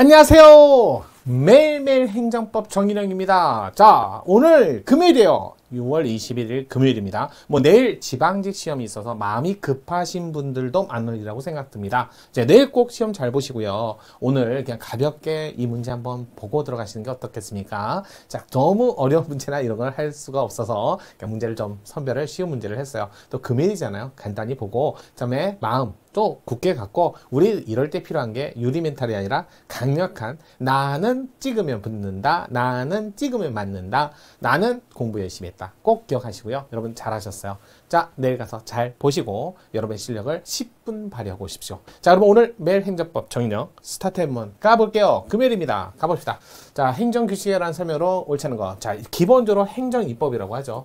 안녕하세요. 매일매일 행정법 정인영입니다. 자, 오늘 금요일이에요. 6월 21일 금요일입니다. 내일 지방직 시험이 있어서 마음이 급하신 분들도 많으리라고 생각됩니다. 내일 꼭 시험 잘 보시고요. 오늘 그냥 가볍게 이 문제 한번 보고 들어가시는 게 어떻겠습니까? 자, 너무 어려운 문제나 이런 걸 할 수가 없어서 문제를 좀 선별을 쉬운 문제를 했어요. 또 금요일이잖아요. 간단히 보고 그다음에 마음 또 굳게 갖고 우리 이럴 때 필요한 게 유리 멘탈이 아니라 강력한 나는 찍으면 붙는다. 나는 찍으면 맞는다. 나는 공부 열심히 했다. 꼭 기억하시고요. 여러분 잘하셨어요. 자, 내일 가서 잘 보시고 여러분의 실력을 10분 발휘하고 오십시오. 자, 여러분 오늘 매일 행정법 정인영 스타트 한번 가볼게요. 금요일입니다. 가봅시다. 자, 행정규칙이라는 설명으로 옳지 않은 거. 자, 기본적으로 행정입법이라고 하죠.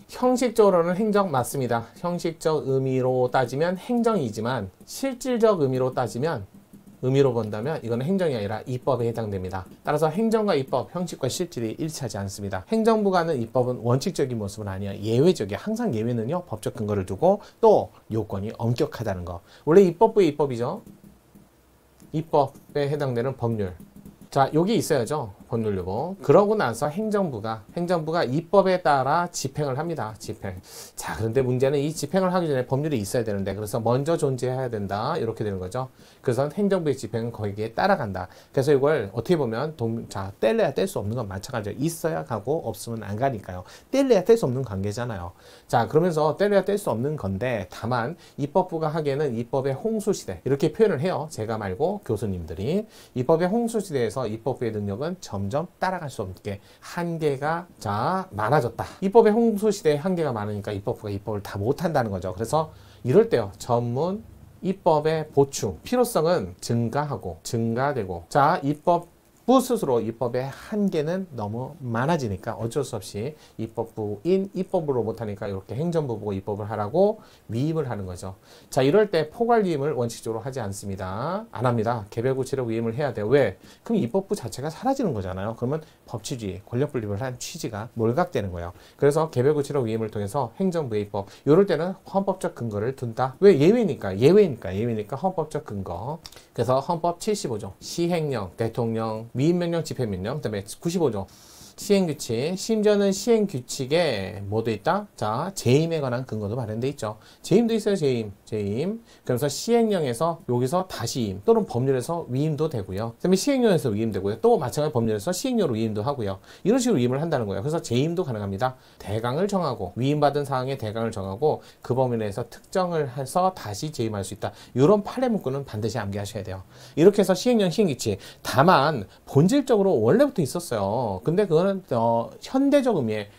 형식적으로는 행정 맞습니다. 형식적 의미로 따지면 행정이지만 실질적 의미로 따지면 의미로 본다면 이거는 행정이 아니라 입법에 해당됩니다. 따라서 행정과 입법, 형식과 실질이 일치하지 않습니다. 행정부가 하는 입법은 원칙적인 모습은 아니에요. 예외적이에요. 항상 예외는요, 법적 근거를 두고 또 요건이 엄격하다는 거. 원래 입법부의 입법이죠. 입법에 해당되는 법률. 자, 여기 있어야죠. 법률요구. 그러고 나서 행정부가 입법에 따라 집행을 합니다. 집행. 자, 그런데 문제는 이 집행을 하기 전에 법률이 있어야 되는데, 그래서 먼저 존재해야 된다. 이렇게 되는 거죠. 그래서 행정부의 집행은 거기에 따라간다. 그래서 이걸 어떻게 보면 뗄래야 뗄 수 없는 건 마찬가지예요. 있어야 가고 없으면 안 가니까요. 뗄래야 뗄 수 없는 관계잖아요. 자, 그러면서 뗄래야 뗄 수 없는 건데, 다만 입법부가 하기에는 입법의 홍수시대 이렇게 표현을 해요. 제가 말고 교수님들이. 입법의 홍수시대에서 입법부의 능력은 점점 따라갈 수 없게 한계가 많아졌다. 입법의 홍수시대에 한계가 많으니까 입법부가 입법을 다 못한다는 거죠. 그래서 이럴 때요, 전문 입법의 보충 필요성은 증가되고 자, 입법부 스스로 입법의 한계는 너무 많아지니까 어쩔 수 없이 입법부인 입법으로 못하니까 이렇게 행정부 보고 입법을 하라고 위임을 하는 거죠. 자, 이럴 때 포괄 위임을 원칙적으로 하지 않습니다. 안 합니다. 개별구체로 위임을 해야 돼요. 왜? 그럼 입법부 자체가 사라지는 거잖아요. 그러면 법치주의, 권력분립을 한 취지가 몰각되는 거예요. 그래서 개별구체로 위임을 통해서 행정부의 입법, 이럴 때는 헌법적 근거를 둔다. 왜? 예외니까 헌법적 근거. 그래서 헌법 75조 시행령, 대통령, 위임명령, 집행명령, 그 다음에 95조 시행규칙, 심지어는 시행규칙에 뭐도 있다? 자, 재임에 관한 근거도 마련돼 있죠. 재임도 있어요. 재임. 그래서 시행령에서 여기서 다시 위임 또는 법률에서 위임도 되고요. 그 다음에 시행령에서 위임되고요. 또 마찬가지로 법률에서 시행령으로 위임도 하고요. 이런 식으로 위임을 한다는 거예요. 그래서 재임도 가능합니다. 대강을 정하고 위임받은 사항의 대강을 정하고 그 범위 내에서 특정을 해서 다시 재임할 수 있다. 이런 판례 문구는 반드시 암기하셔야 돼요. 이렇게 해서 시행령, 시행규칙. 다만 본질적으로 원래부터 있었어요. 근데 그거는 현대적 의미에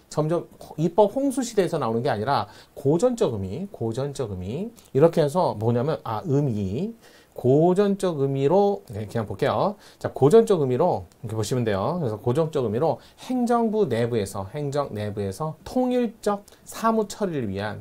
점점 입법 홍수 시대에서 나오는 게 아니라 고전적 의미 이렇게 해서 뭐냐면 고전적 의미로 그냥 볼게요. 자, 고전적 의미로 이렇게 보시면 돼요. 그래서 고전적 의미로 행정 내부에서 통일적 사무 처리를 위해서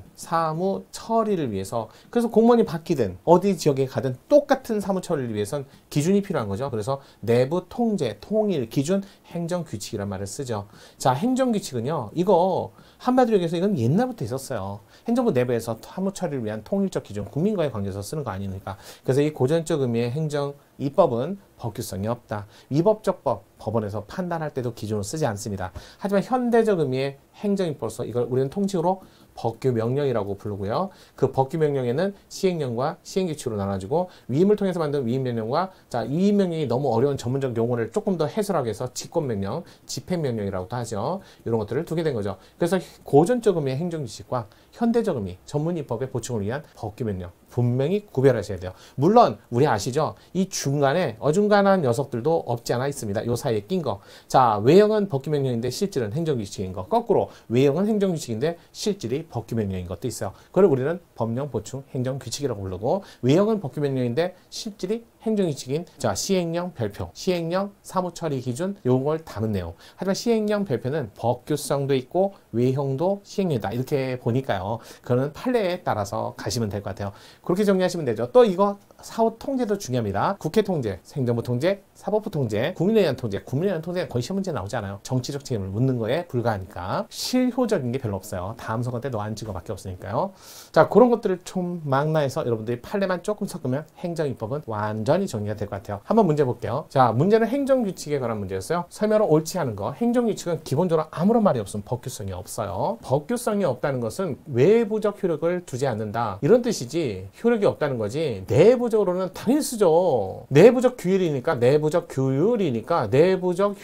그래서 공무원이 바뀌든 어디 지역에 가든 똑같은 사무 처리를 위해선 기준이 필요한 거죠. 그래서 내부 통제, 통일, 기준, 행정규칙이란 말을 쓰죠. 자, 행정규칙은요, 이거 한마디로 얘기해서 이건 옛날부터 있었어요. 행정부 내부에서 사무 처리를 위한 통일적 기준, 국민과의 관계에서 쓰는 거 아니니까. 그래서 이 고전적 의미의 행정 입법은 법규성이 없다. 위법적 법원에서 판단할 때도 기준으로 쓰지 않습니다. 하지만 현대적 의미의 행정입법으로서 이걸 우리는 통칭으로 법규명령이라고 부르고요. 그 법규명령에는 시행령과 시행규칙으로 나눠지고 위임을 통해서 만든 위임명령과 위임명령이 너무 어려운 전문적 용어를 조금 더 해설하기 위해서 직권명령, 집행명령이라고도 하죠. 이런 것들을 두게 된 거죠. 그래서 고전적 의미의 행정규칙과 현대적 의미, 전문입법의 보충을 위한 법규명령 분명히 구별하셔야 돼요. 물론 우리 아시죠? 이 중간에 어중간한 녀석들도 없지 않아 있습니다. 요 사이에 낀 거. 자, 외형은 법규명령인데 실질은 행정규칙인 거. 거꾸로 외형은 행정규칙인데 실질이 법규명령인 것도 있어요. 그걸 우리는 법령 보충 행정규칙이라고 부르고, 외형은 법규명령인데 실질이 행정규칙인 시행령 별표, 시행령 사무처리 기준, 요걸 담은 내용. 하지만 시행령 별표는 법규성도 있고 외형도 시행령이다. 이렇게 보니까요. 그거는 판례에 따라서 가시면 될 것 같아요. 그렇게 정리하시면 되죠. 또 이거 사후 통제도 중요합니다. 국회 통제, 행정부 통제, 사법부 통제, 국민에 대한 통제. 국민에 대한 통제는 거의 시험 문제 나오지 않아요. 정치적 책임을 묻는 거에 불과하니까 실효적인 게 별로 없어요. 다음 선거 때 노안 찍어밖에 없으니까요. 자, 그런 것들을 좀 망라해서 여러분들이 판례만 조금 섞으면 행정입법은 완전히 정리가 될 것 같아요. 한번 문제 볼게요. 자, 문제는 행정규칙에 관한 문제였어요. 설명을 옳지 않은 거. 행정규칙은 기본적으로 아무런 말이 없으면 법규성이 없어요. 법규성이 없다는 것은 외부적 효력을 두지 않는다, 이런 뜻이지 효력이 없다는 거지 내부적으로는 당연히 쓰죠. 내부적 규율이니까 내부적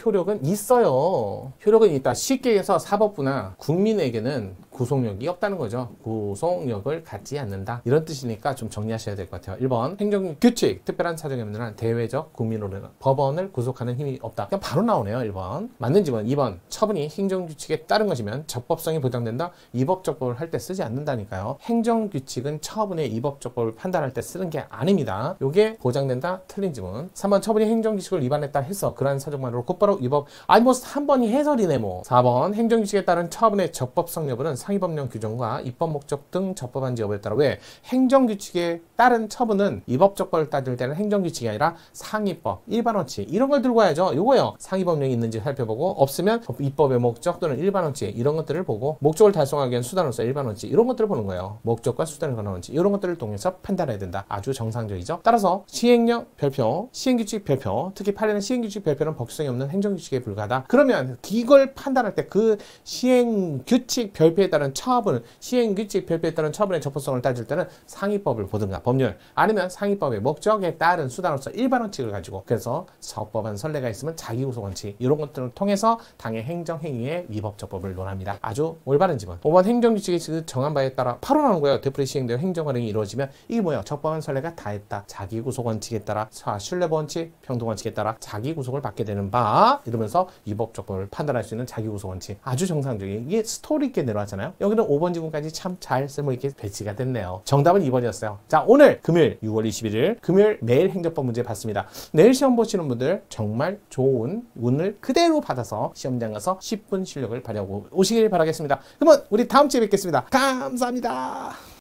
효력은 있어요. 효력은 있다. 쉽게 해서 사법부나 국민에게는 구속력이 없다는 거죠. 구속력을 갖지 않는다, 이런 뜻이니까 좀 정리하셔야 될 것 같아요. 1번 행정규칙, 특별한 사정에 없는 대외적 국민으로는 법원을 구속하는 힘이 없다. 그냥 바로 나오네요. 1번 맞는 지문. 2번 처분이 행정규칙에 따른 것이면 적법성이 보장된다. 위법적법을 할 때 쓰지 않는다니까요. 행정규칙은 처분의 위법적법을 판단할 때 쓰는 게 아닙니다. 요게 보장된다. 틀린 지문. 3번 처분이 행정규칙을 위반했다 해서 그러한 사정만으로 곧바로 위법. 아니 뭐 3번이 해설이네 뭐. 4번 행정규칙에 따른 처분의 적법성 여부는 상위법령 규정과 입법 목적 등 적법한지 여부에 따라. 왜? 행정규칙에 따른 처분은 위법적법을 따질 때는 행정규칙이 아니라 상위법, 일반원칙 이런 걸 들고 와야죠. 요거요. 상위법령이 있는지 살펴보고 없으면 입법의 목적 또는 일반원칙 이런 것들을 보고 목적을 달성하기 위한 수단으로서 일반원칙 이런 것들을 보는 거예요. 목적과 수단을 관한 원칙 이런 것들을 통해서 판단해야 된다. 아주 정상적이죠. 따라서 시행령 별표, 시행규칙 별표, 특히 판례는 시행규칙 별표는 법규성이 없는 행정규칙에 불과하다. 그러면 이걸 판단할 때 그 시행규칙 별표에 따른 처분, 시행규칙 별표에 따른 처분의 적법성을 따질 때는 상위법을 보든가 법률, 아니면 상위법의 목적에 따른 수단으로서 일반원칙을 가지고, 그래서 적법한 선례가 있으면 자기구속원칙 이런 것들을 통해서 당의 행정행위의 위법적법을 논합니다. 아주 올바른 지문. 5번 행정규칙이 정한 바에 따라 바로 나오는 거예요. 되풀이 시행되어 행정활용이 이루어지면 이게 뭐예요? 적법한 선례가 다 했다. 자기구속원칙에 따라, 신뢰원칙, 평등원칙에 따라 자기구속을 받게 되는 바, 이러면서 위법적법을 판단할 수 있는 자기구속원칙. 아주 정상적인, 이게 스토리 있게 내려왔잖아요. 여기는 5번 지문까지 참 잘 쓸모있게 배치가 됐네요. 정답은 2번이었어요. 자, 오늘 금요일 6월 21일 금요일 매일 행정법 문제 봤습니다. 내일 시험 보시는 분들 정말 좋은 운을 그대로 받아서 시험장 가서 10분 실력을 발휘하고 오시길 바라겠습니다. 그러면 우리 다음 주에 뵙겠습니다. 감사합니다.